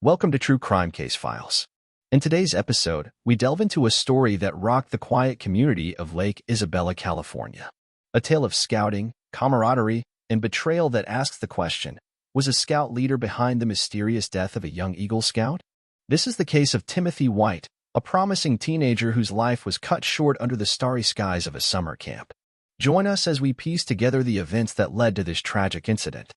Welcome to True Crime Case Files. In today's episode, we delve into a story that rocked the quiet community of Lake Isabella, California. A tale of scouting, camaraderie, and betrayal that asks the question, was a scout leader behind the mysterious death of a young Eagle Scout? This is the case of Timothy White, a promising teenager whose life was cut short under the starry skies of a summer camp. Join us as we piece together the events that led to this tragic incident.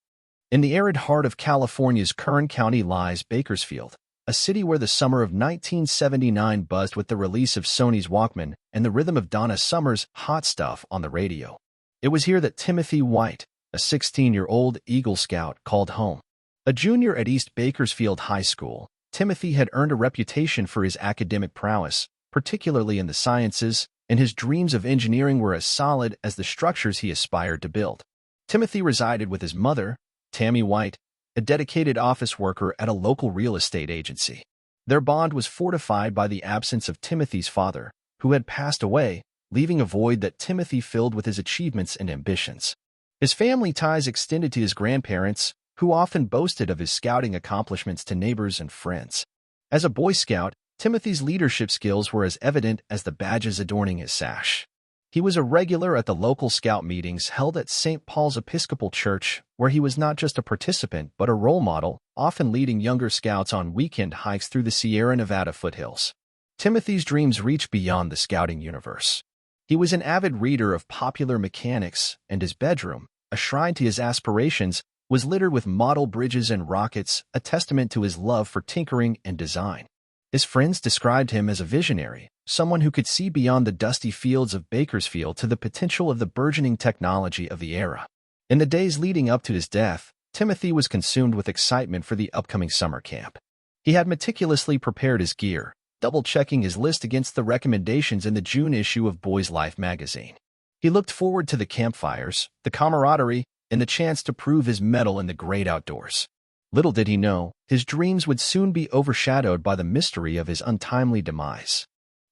In the arid heart of California's Kern County lies Bakersfield, a city where the summer of 1979 buzzed with the release of Sony's Walkman and the rhythm of Donna Summer's Hot Stuff on the radio. It was here that Timothy White, a 16-year-old Eagle Scout, called home. A junior at East Bakersfield High School, Timothy had earned a reputation for his academic prowess, particularly in the sciences, and his dreams of engineering were as solid as the structures he aspired to build. Timothy resided with his mother, Tammy White, a dedicated office worker at a local real estate agency. Their bond was fortified by the absence of Timothy's father, who had passed away, leaving a void that Timothy filled with his achievements and ambitions. His family ties extended to his grandparents, who often boasted of his scouting accomplishments to neighbors and friends. As a Boy Scout, Timothy's leadership skills were as evident as the badges adorning his sash. He was a regular at the local scout meetings held at St. Paul's Episcopal Church, where he was not just a participant but a role model, often leading younger scouts on weekend hikes through the Sierra Nevada foothills. Timothy's dreams reached beyond the scouting universe. He was an avid reader of popular mechanics, and his bedroom, a shrine to his aspirations, was littered with model bridges and rockets, a testament to his love for tinkering and design. His friends described him as a visionary, someone who could see beyond the dusty fields of Bakersfield to the potential of the burgeoning technology of the era. In the days leading up to his death, Timothy was consumed with excitement for the upcoming summer camp. He had meticulously prepared his gear, double-checking his list against the recommendations in the June issue of Boys Life magazine. He looked forward to the campfires, the camaraderie, and the chance to prove his mettle in the great outdoors. Little did he know, his dreams would soon be overshadowed by the mystery of his untimely demise.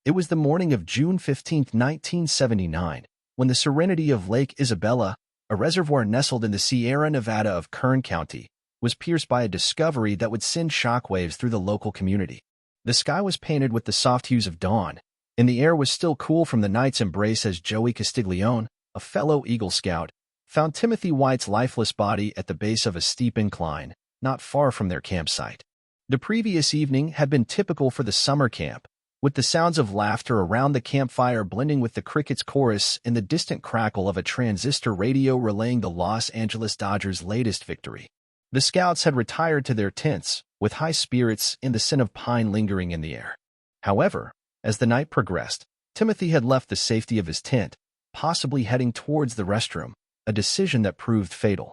It was the morning of June 15, 1979, when the serenity of Lake Isabella, a reservoir nestled in the Sierra Nevada of Kern County, was pierced by a discovery that would send shockwaves through the local community. The sky was painted with the soft hues of dawn, and the air was still cool from the night's embrace as Joey Castiglione, a fellow Eagle Scout, found Timothy White's lifeless body at the base of a steep incline, not far from their campsite. The previous evening had been typical for the summer camp, with the sounds of laughter around the campfire blending with the crickets' chorus and the distant crackle of a transistor radio relaying the Los Angeles Dodgers' latest victory. The scouts had retired to their tents, with high spirits and the scent of pine lingering in the air. However, as the night progressed, Timothy had left the safety of his tent, possibly heading towards the restroom, a decision that proved fatal.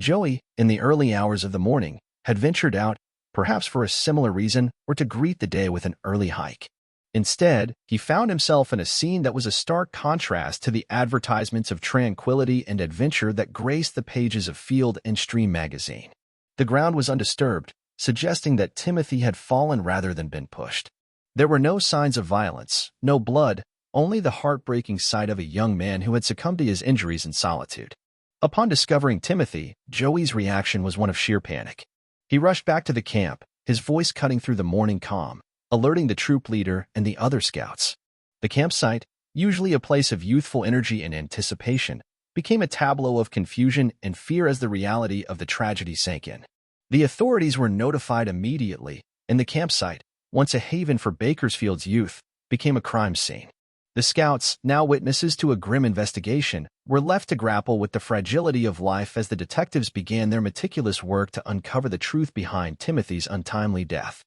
Joey, in the early hours of the morning, had ventured out, perhaps for a similar reason or to greet the day with an early hike. Instead, he found himself in a scene that was a stark contrast to the advertisements of tranquility and adventure that graced the pages of Field and Stream magazine. The ground was undisturbed, suggesting that Timothy had fallen rather than been pushed. There were no signs of violence, no blood, only the heartbreaking sight of a young man who had succumbed to his injuries in solitude. Upon discovering Timothy, Joey's reaction was one of sheer panic. He rushed back to the camp, his voice cutting through the morning calm, alerting the troop leader and the other scouts. The campsite, usually a place of youthful energy and anticipation, became a tableau of confusion and fear as the reality of the tragedy sank in. The authorities were notified immediately, and the campsite, once a haven for Bakersfield's youth, became a crime scene. The scouts, now witnesses to a grim investigation, were left to grapple with the fragility of life as the detectives began their meticulous work to uncover the truth behind Timothy's untimely death.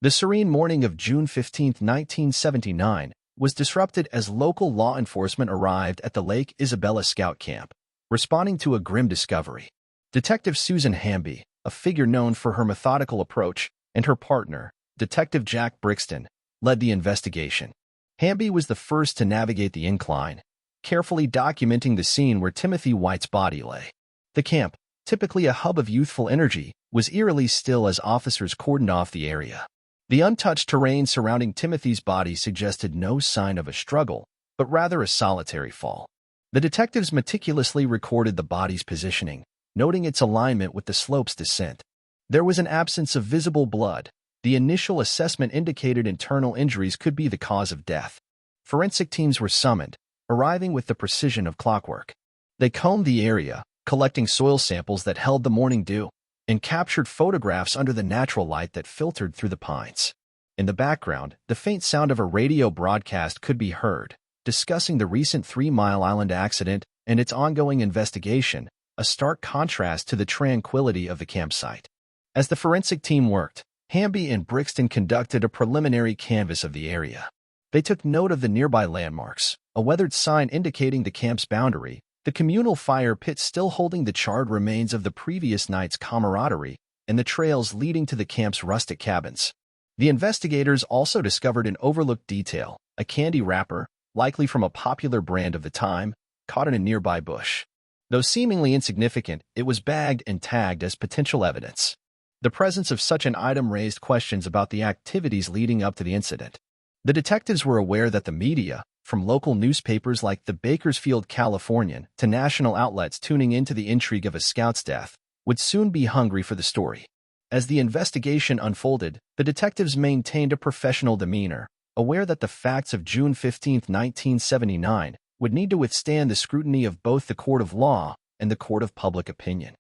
The serene morning of June 15, 1979, was disrupted as local law enforcement arrived at the Lake Isabella Scout Camp, responding to a grim discovery. Detective Susan Hamby, a figure known for her methodical approach, and her partner, Detective Jack Brixton, led the investigation. Hamby was the first to navigate the incline, carefully documenting the scene where Timothy White's body lay. The camp, typically a hub of youthful energy, was eerily still as officers cordoned off the area. The untouched terrain surrounding Timothy's body suggested no sign of a struggle, but rather a solitary fall. The detectives meticulously recorded the body's positioning, noting its alignment with the slope's descent. There was an absence of visible blood, The initial assessment indicated internal injuries could be the cause of death. Forensic teams were summoned, arriving with the precision of clockwork. They combed the area, collecting soil samples that held the morning dew, and captured photographs under the natural light that filtered through the pines. In the background, the faint sound of a radio broadcast could be heard, discussing the recent 3 Mile Island accident and its ongoing investigation, a stark contrast to the tranquility of the campsite. As the forensic team worked, Hamby and Brixton conducted a preliminary canvass of the area. They took note of the nearby landmarks, a weathered sign indicating the camp's boundary, the communal fire pit still holding the charred remains of the previous night's camaraderie, and the trails leading to the camp's rustic cabins. The investigators also discovered an overlooked detail, a candy wrapper, likely from a popular brand of the time, caught in a nearby bush. Though seemingly insignificant, it was bagged and tagged as potential evidence. The presence of such an item raised questions about the activities leading up to the incident. The detectives were aware that the media, from local newspapers like the Bakersfield Californian to national outlets tuning into the intrigue of a scout's death, would soon be hungry for the story. As the investigation unfolded, the detectives maintained a professional demeanor, aware that the facts of June 15, 1979, would need to withstand the scrutiny of both the court of law and the court of public opinion.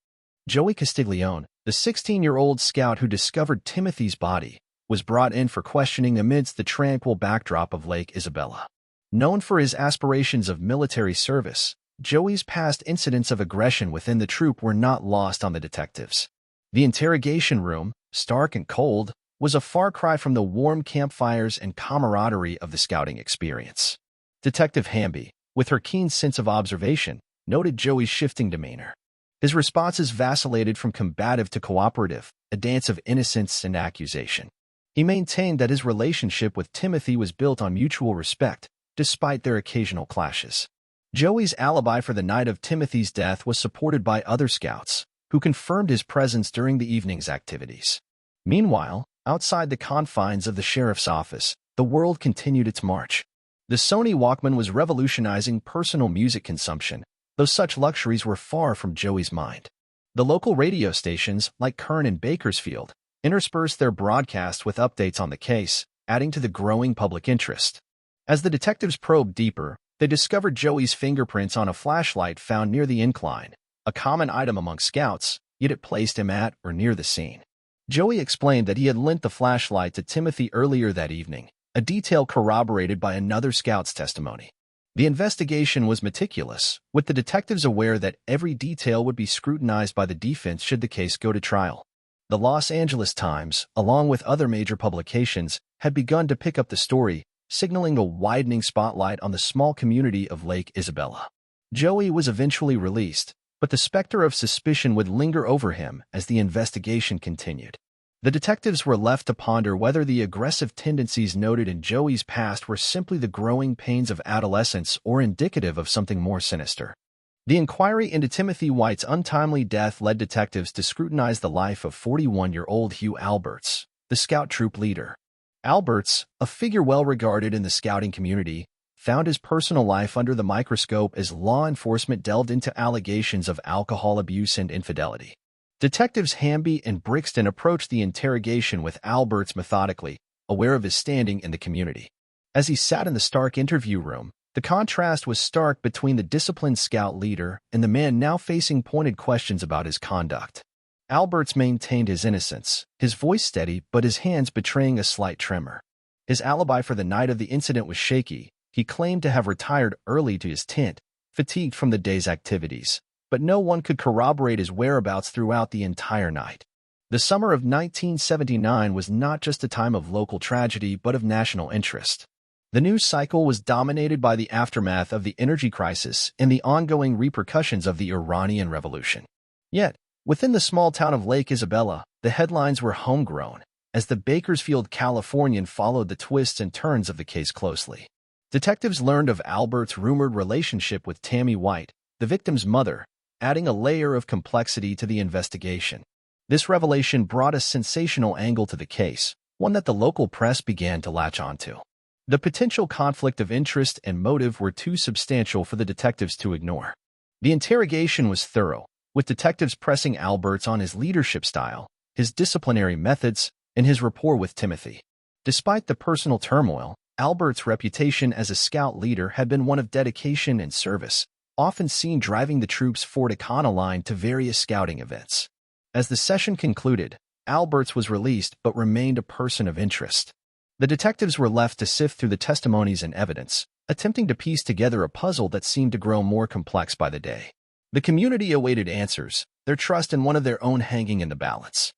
Joey Castiglione, the 16-year-old scout who discovered Timothy's body, was brought in for questioning amidst the tranquil backdrop of Lake Isabella. Known for his aspirations of military service, Joey's past incidents of aggression within the troop were not lost on the detectives. The interrogation room, stark and cold, was a far cry from the warm campfires and camaraderie of the scouting experience. Detective Hamby, with her keen sense of observation, noted Joey's shifting demeanor. His responses vacillated from combative to cooperative, a dance of innocence and accusation. He maintained that his relationship with Timothy was built on mutual respect, despite their occasional clashes. Joey's alibi for the night of Timothy's death was supported by other scouts, who confirmed his presence during the evening's activities. Meanwhile, outside the confines of the sheriff's office, the world continued its march. The Sony Walkman was revolutionizing personal music consumption, though such luxuries were far from Joey's mind. The local radio stations, like Kern and Bakersfield, interspersed their broadcasts with updates on the case, adding to the growing public interest. As the detectives probed deeper, they discovered Joey's fingerprints on a flashlight found near the incline, a common item among scouts, yet it placed him at or near the scene. Joey explained that he had lent the flashlight to Timothy earlier that evening, a detail corroborated by another scout's testimony. The investigation was meticulous, with the detectives aware that every detail would be scrutinized by the defense should the case go to trial. The Los Angeles Times, along with other major publications, had begun to pick up the story, signaling a widening spotlight on the small community of Lake Isabella. Joey was eventually released, but the specter of suspicion would linger over him as the investigation continued. The detectives were left to ponder whether the aggressive tendencies noted in Joey's past were simply the growing pains of adolescence or indicative of something more sinister. The inquiry into Timothy White's untimely death led detectives to scrutinize the life of 41-year-old Hugh Alberts, the scout troop leader. Alberts, a figure well regarded in the scouting community, found his personal life under the microscope as law enforcement delved into allegations of alcohol abuse and infidelity. Detectives Hamby and Brixton approached the interrogation with Alberts methodically, aware of his standing in the community. As he sat in the stark interview room, the contrast was stark between the disciplined scout leader and the man now facing pointed questions about his conduct. Alberts maintained his innocence, his voice steady but his hands betraying a slight tremor. His alibi for the night of the incident was shaky. He claimed to have retired early to his tent, fatigued from the day's activities, but no one could corroborate his whereabouts throughout the entire night. The summer of 1979 was not just a time of local tragedy but of national interest. The news cycle was dominated by the aftermath of the energy crisis and the ongoing repercussions of the Iranian Revolution. Yet, within the small town of Lake Isabella, the headlines were homegrown, as the Bakersfield Californian followed the twists and turns of the case closely. Detectives learned of Albert's rumored relationship with Tammy White, the victim's mother, adding a layer of complexity to the investigation. This revelation brought a sensational angle to the case, one that the local press began to latch onto. The potential conflict of interest and motive were too substantial for the detectives to ignore. The interrogation was thorough, with detectives pressing Alberts on his leadership style, his disciplinary methods, and his rapport with Timothy. Despite the personal turmoil, Albert's reputation as a scout leader had been one of dedication and service, often seen driving the troops Fort Econoline to various scouting events. As the session concluded, Alberts was released but remained a person of interest. The detectives were left to sift through the testimonies and evidence, attempting to piece together a puzzle that seemed to grow more complex by the day. The community awaited answers, their trust in one of their own hanging in the balance.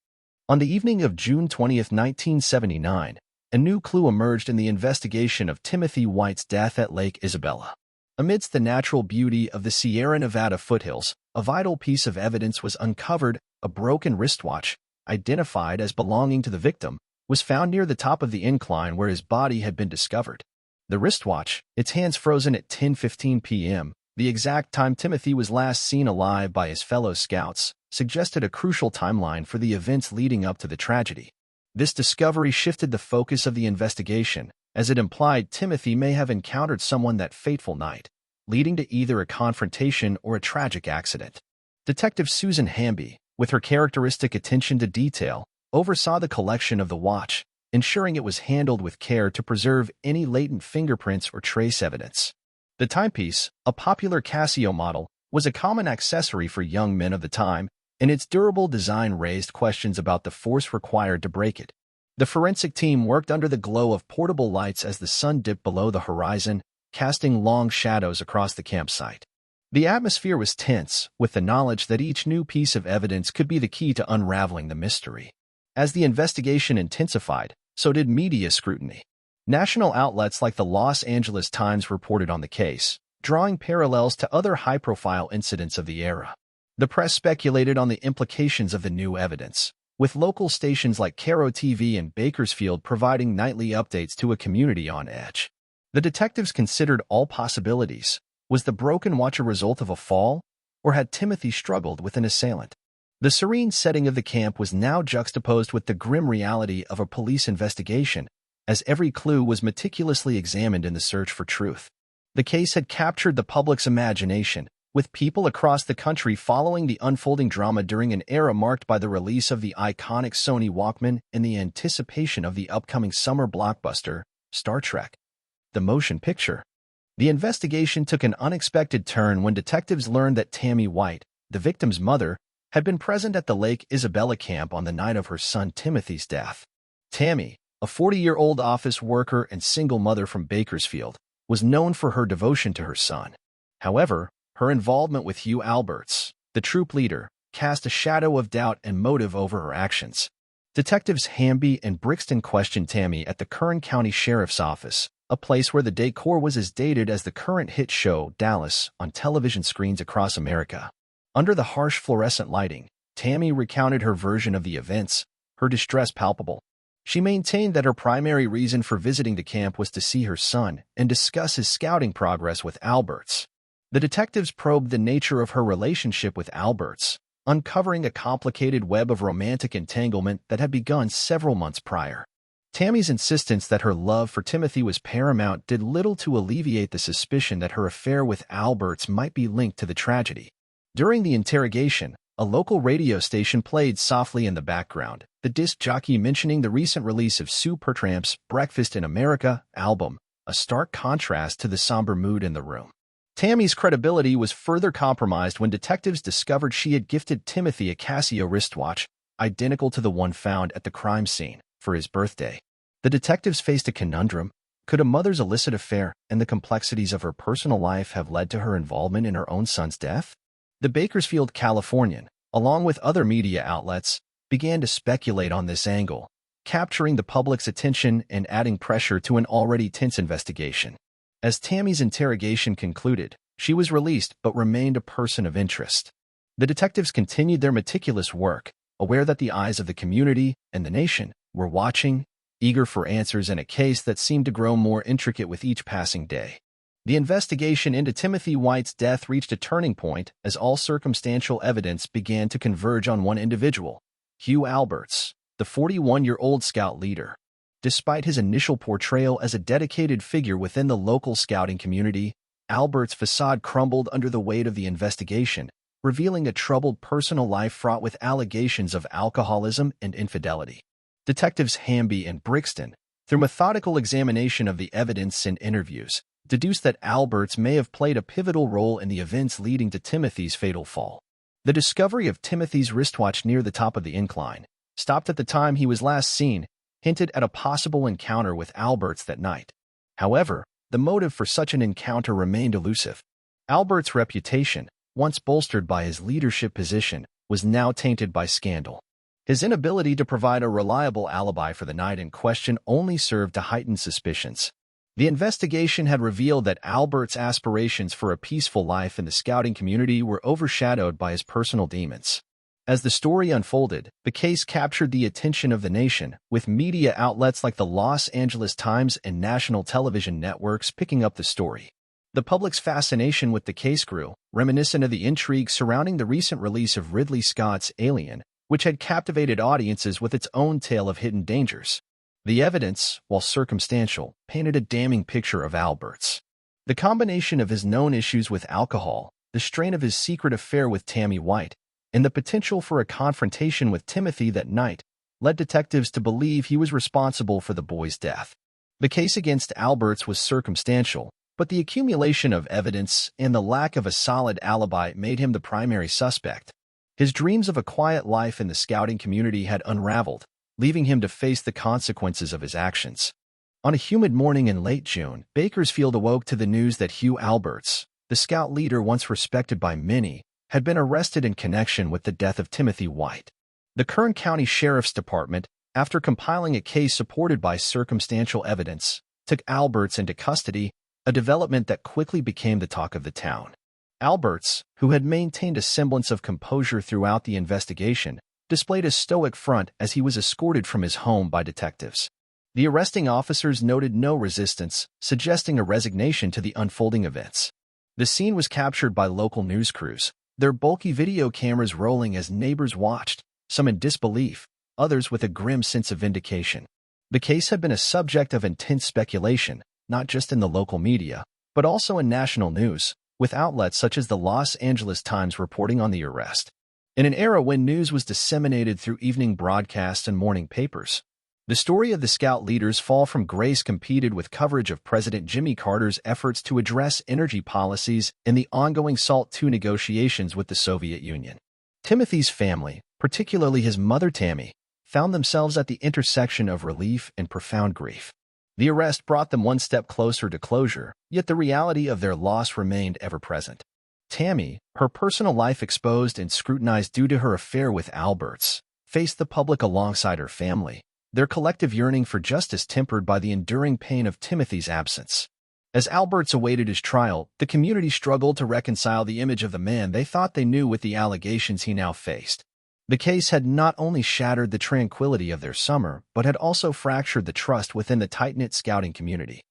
On the evening of June 20, 1979, a new clue emerged in the investigation of Timothy White's death at Lake Isabella. Amidst the natural beauty of the Sierra Nevada foothills, a vital piece of evidence was uncovered. A broken wristwatch, identified as belonging to the victim, was found near the top of the incline where his body had been discovered. The wristwatch, its hands frozen at 10:15 p.m., the exact time Timothy was last seen alive by his fellow scouts, suggested a crucial timeline for the events leading up to the tragedy. This discovery shifted the focus of the investigation, as it implied Timothy may have encountered someone that fateful night, leading to either a confrontation or a tragic accident. Detective Susan Hamby, with her characteristic attention to detail, oversaw the collection of the watch, ensuring it was handled with care to preserve any latent fingerprints or trace evidence. The timepiece, a popular Casio model, was a common accessory for young men of the time, and its durable design raised questions about the force required to break it. The forensic team worked under the glow of portable lights as the sun dipped below the horizon, casting long shadows across the campsite. The atmosphere was tense, with the knowledge that each new piece of evidence could be the key to unraveling the mystery. As the investigation intensified, so did media scrutiny. National outlets like the Los Angeles Times reported on the case, drawing parallels to other high-profile incidents of the era. The press speculated on the implications of the new evidence, with local stations like KARO TV and Bakersfield providing nightly updates to a community on edge. The detectives considered all possibilities. Was the broken watch a result of a fall, or had Timothy struggled with an assailant? The serene setting of the camp was now juxtaposed with the grim reality of a police investigation, as every clue was meticulously examined in the search for truth. The case had captured the public's imagination, with people across the country following the unfolding drama during an era marked by the release of the iconic Sony Walkman and the anticipation of the upcoming summer blockbuster, Star Trek: The Motion Picture. The investigation took an unexpected turn when detectives learned that Tammy White, the victim's mother, had been present at the Lake Isabella camp on the night of her son Timothy's death. Tammy, a 40-year-old office worker and single mother from Bakersfield, was known for her devotion to her son. However, her involvement with Hugh Alberts, the troop leader, cast a shadow of doubt and motive over her actions. Detectives Hamby and Brixton questioned Tammy at the Kern County Sheriff's Office, a place where the decor was as dated as the current hit show Dallas on television screens across America. Under the harsh fluorescent lighting, Tammy recounted her version of the events, her distress palpable. She maintained that her primary reason for visiting the camp was to see her son and discuss his scouting progress with Alberts. The detectives probed the nature of her relationship with Alberts, uncovering a complicated web of romantic entanglement that had begun several months prior. Tammy's insistence that her love for Timothy was paramount did little to alleviate the suspicion that her affair with Alberts might be linked to the tragedy. During the interrogation, a local radio station played softly in the background, the disc jockey mentioning the recent release of Supertramp's Breakfast in America album, a stark contrast to the somber mood in the room. Tammy's credibility was further compromised when detectives discovered she had gifted Timothy a Casio wristwatch, identical to the one found at the crime scene, for his birthday. The detectives faced a conundrum. Could a mother's illicit affair and the complexities of her personal life have led to her involvement in her own son's death? The Bakersfield Californian, along with other media outlets, began to speculate on this angle, capturing the public's attention and adding pressure to an already tense investigation. As Tammy's interrogation concluded, she was released but remained a person of interest. The detectives continued their meticulous work, aware that the eyes of the community and the nation were watching, eager for answers in a case that seemed to grow more intricate with each passing day. The investigation into Timothy White's death reached a turning point as all circumstantial evidence began to converge on one individual, Hugh Alberts, the 41-year-old scout leader. Despite his initial portrayal as a dedicated figure within the local scouting community, Alberts' facade crumbled under the weight of the investigation, revealing a troubled personal life fraught with allegations of alcoholism and infidelity. Detectives Hamby and Brixton, through methodical examination of the evidence and interviews, deduced that Alberts may have played a pivotal role in the events leading to Timothy's fatal fall. The discovery of Timothy's wristwatch near the top of the incline, stopped at the time he was last seen, hinted at a possible encounter with Alberts that night. However, the motive for such an encounter remained elusive. Alberts' reputation, once bolstered by his leadership position, was now tainted by scandal. His inability to provide a reliable alibi for the night in question only served to heighten suspicions. The investigation had revealed that Albert's aspirations for a peaceful life in the scouting community were overshadowed by his personal demons. As the story unfolded, the case captured the attention of the nation, with media outlets like the Los Angeles Times and national television networks picking up the story. The public's fascination with the case grew, reminiscent of the intrigue surrounding the recent release of Ridley Scott's Alien, which had captivated audiences with its own tale of hidden dangers. The evidence, while circumstantial, painted a damning picture of Alberts. The combination of his known issues with alcohol, the strain of his secret affair with Tammy White, and the potential for a confrontation with Timothy that night led detectives to believe he was responsible for the boy's death. The case against Alberts was circumstantial, but the accumulation of evidence and the lack of a solid alibi made him the primary suspect. His dreams of a quiet life in the scouting community had unraveled, leaving him to face the consequences of his actions. On a humid morning in late June, Bakersfield awoke to the news that Hugh Alberts, the scout leader once respected by many, had been arrested in connection with the death of Timothy White. The Kern County Sheriff's Department, after compiling a case supported by circumstantial evidence, took Alberts into custody, a development that quickly became the talk of the town. Alberts, who had maintained a semblance of composure throughout the investigation, displayed a stoic front as he was escorted from his home by detectives. The arresting officers noted no resistance, suggesting a resignation to the unfolding events. The scene was captured by local news crews, their bulky video cameras rolling as neighbors watched, some in disbelief, others with a grim sense of vindication. The case had been a subject of intense speculation, not just in the local media, but also in national news, with outlets such as the Los Angeles Times reporting on the arrest. In an era when news was disseminated through evening broadcasts and morning papers, the story of the scout leader's fall from grace competed with coverage of President Jimmy Carter's efforts to address energy policies and the ongoing SALT II negotiations with the Soviet Union. Timothy's family, particularly his mother Tammy, found themselves at the intersection of relief and profound grief. The arrest brought them one step closer to closure, yet the reality of their loss remained ever present. Tammy, her personal life exposed and scrutinized due to her affair with Alberts, faced the public alongside her family, their collective yearning for justice tempered by the enduring pain of Timothy's absence. As Alberts awaited his trial, the community struggled to reconcile the image of the man they thought they knew with the allegations he now faced. The case had not only shattered the tranquility of their summer, but had also fractured the trust within the tight-knit scouting community.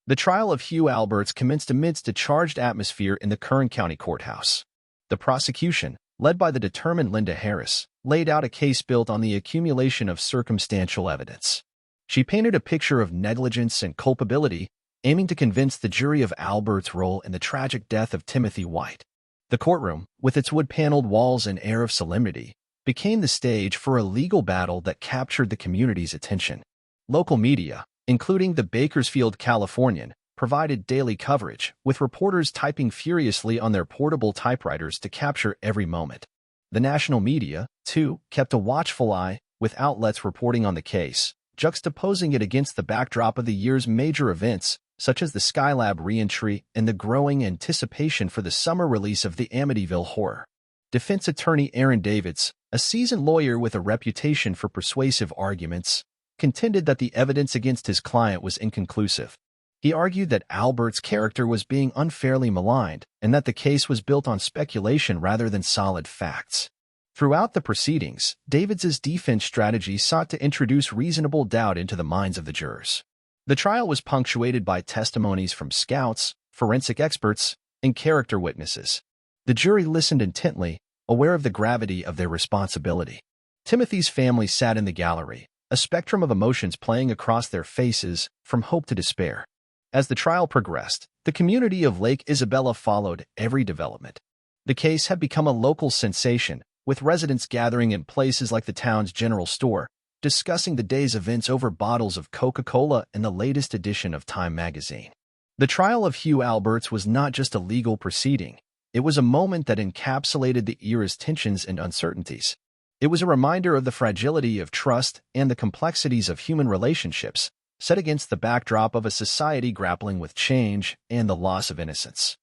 The trial of Hugh Alberts commenced amidst a charged atmosphere in the Kern County Courthouse. The prosecution, led by the determined Linda Harris, laid out a case built on the accumulation of circumstantial evidence. She painted a picture of negligence and culpability, aiming to convince the jury of Alberts' role in the tragic death of Timothy White. The courtroom, with its wood-paneled walls and air of solemnity, became the stage for a legal battle that captured the community's attention. Local media, including the Bakersfield Californian, provided daily coverage, with reporters typing furiously on their portable typewriters to capture every moment. The national media, too, kept a watchful eye, with outlets reporting on the case, juxtaposing it against the backdrop of the year's major events, such as the Skylab re-entry and the growing anticipation for the summer release of the Amityville Horror. Defense attorney Aaron Davids, a seasoned lawyer with a reputation for persuasive arguments, contended that the evidence against his client was inconclusive. He argued that Alberts' character was being unfairly maligned and that the case was built on speculation rather than solid facts. Throughout the proceedings, Davids's defense strategy sought to introduce reasonable doubt into the minds of the jurors. The trial was punctuated by testimonies from scouts, forensic experts, and character witnesses. The jury listened intently, aware of the gravity of their responsibility. Timothy's family sat in the gallery, a spectrum of emotions playing across their faces, from hope to despair. As the trial progressed, the community of Lake Isabella followed every development. The case had become a local sensation, with residents gathering in places like the town's general store, discussing the day's events over bottles of Coca-Cola in the latest edition of Time magazine. The trial of Hugh Alberts was not just a legal proceeding. It was a moment that encapsulated the era's tensions and uncertainties. It was a reminder of the fragility of trust and the complexities of human relationships, set against the backdrop of a society grappling with change and the loss of innocence.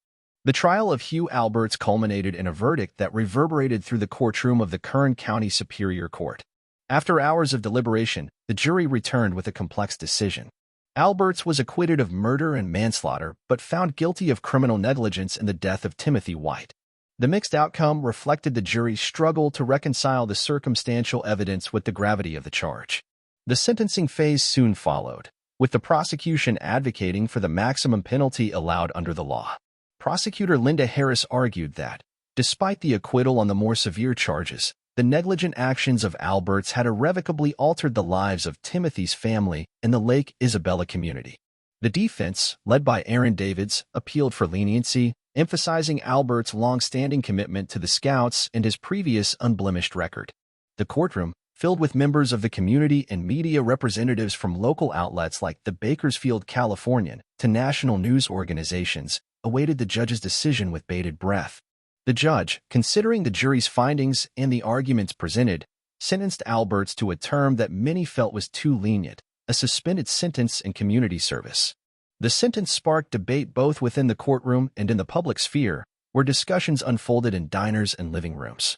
The trial of Hugh Alberts culminated in a verdict that reverberated through the courtroom of the Kern County Superior Court. After hours of deliberation, the jury returned with a complex decision. Alberts was acquitted of murder and manslaughter, but found guilty of criminal negligence in the death of Timothy White. The mixed outcome reflected the jury's struggle to reconcile the circumstantial evidence with the gravity of the charge. The sentencing phase soon followed, with the prosecution advocating for the maximum penalty allowed under the law. Prosecutor Linda Harris argued that, despite the acquittal on the more severe charges, the negligent actions of Alberts had irrevocably altered the lives of Timothy's family and the Lake Isabella community. The defense, led by Aaron Davids, appealed for leniency, emphasizing Alberts' long-standing commitment to the Scouts and his previous unblemished record. The courtroom, filled with members of the community and media representatives from local outlets like the Bakersfield Californian to national news organizations, awaited the judge's decision with bated breath. The judge, considering the jury's findings and the arguments presented, sentenced Alberts to a term that many felt was too lenient, a suspended sentence in community service. The sentence sparked debate both within the courtroom and in the public sphere, where discussions unfolded in diners and living rooms,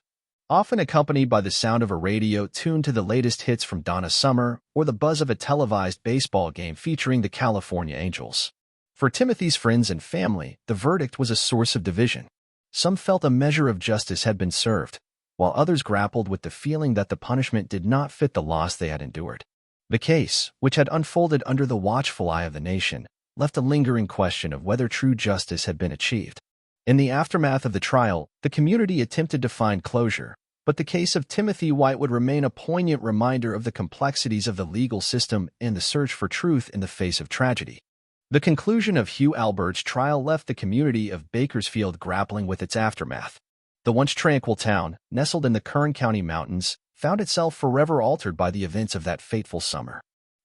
often accompanied by the sound of a radio tuned to the latest hits from Donna Summer or the buzz of a televised baseball game featuring the California Angels. For Timothy's friends and family, the verdict was a source of division. Some felt a measure of justice had been served, while others grappled with the feeling that the punishment did not fit the loss they had endured. The case, which had unfolded under the watchful eye of the nation, left a lingering question of whether true justice had been achieved. In the aftermath of the trial, the community attempted to find closure, but the case of Timothy White would remain a poignant reminder of the complexities of the legal system and the search for truth in the face of tragedy. The conclusion of Hugh Alberts' trial left the community of Bakersfield grappling with its aftermath. The once tranquil town, nestled in the Kern County mountains, found itself forever altered by the events of that fateful summer.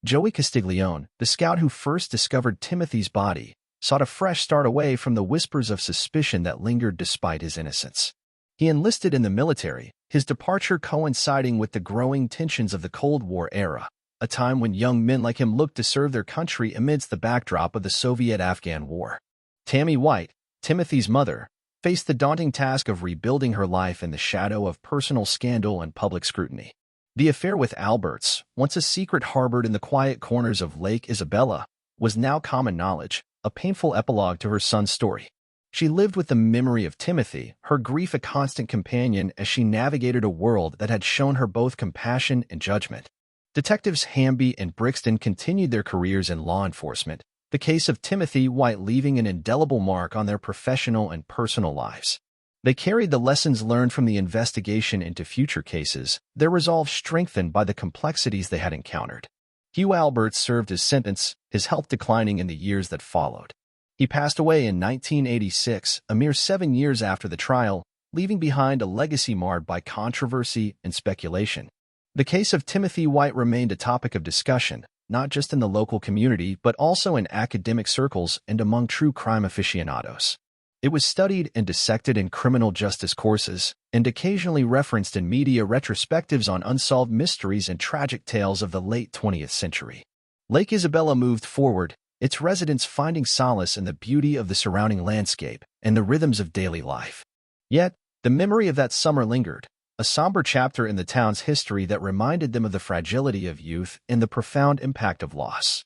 Joey Castiglione, the scout who first discovered Timothy's body, sought a fresh start away from the whispers of suspicion that lingered despite his innocence. He enlisted in the military, his departure coinciding with the growing tensions of the Cold War era, a time when young men like him looked to serve their country amidst the backdrop of the Soviet-Afghan War. Tammy White, Timothy's mother, faced the daunting task of rebuilding her life in the shadow of personal scandal and public scrutiny. The affair with Alberts, once a secret harbored in the quiet corners of Lake Isabella, was now common knowledge, a painful epilogue to her son's story. She lived with the memory of Timothy, her grief a constant companion as she navigated a world that had shown her both compassion and judgment. Detectives Hamby and Brixton continued their careers in law enforcement, the case of Timothy White leaving an indelible mark on their professional and personal lives. They carried the lessons learned from the investigation into future cases, their resolve strengthened by the complexities they had encountered. Hugh Alberts served his sentence, his health declining in the years that followed. He passed away in 1986, a mere 7 years after the trial, leaving behind a legacy marred by controversy and speculation. The case of Timothy White remained a topic of discussion, not just in the local community but also in academic circles and among true crime aficionados. It was studied and dissected in criminal justice courses, and occasionally referenced in media retrospectives on unsolved mysteries and tragic tales of the late 20th century. Lake Isabella moved forward, its residents finding solace in the beauty of the surrounding landscape and the rhythms of daily life. Yet, the memory of that summer lingered, a somber chapter in the town's history that reminded them of the fragility of youth and the profound impact of loss.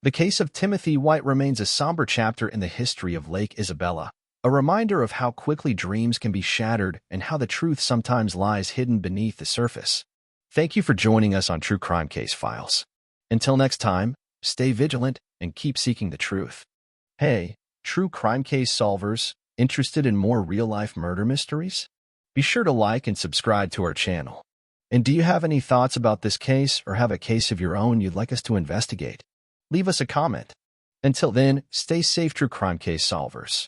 The case of Timothy White remains a somber chapter in the history of Lake Isabella, a reminder of how quickly dreams can be shattered and how the truth sometimes lies hidden beneath the surface. Thank you for joining us on True Crime Case Files. Until next time, stay vigilant and keep seeking the truth. Hey, True Crime Case Solvers, interested in more real-life murder mysteries? Be sure to like and subscribe to our channel. And do you have any thoughts about this case or have a case of your own you'd like us to investigate? Leave us a comment. Until then, stay safe, True Crime Case Solvers.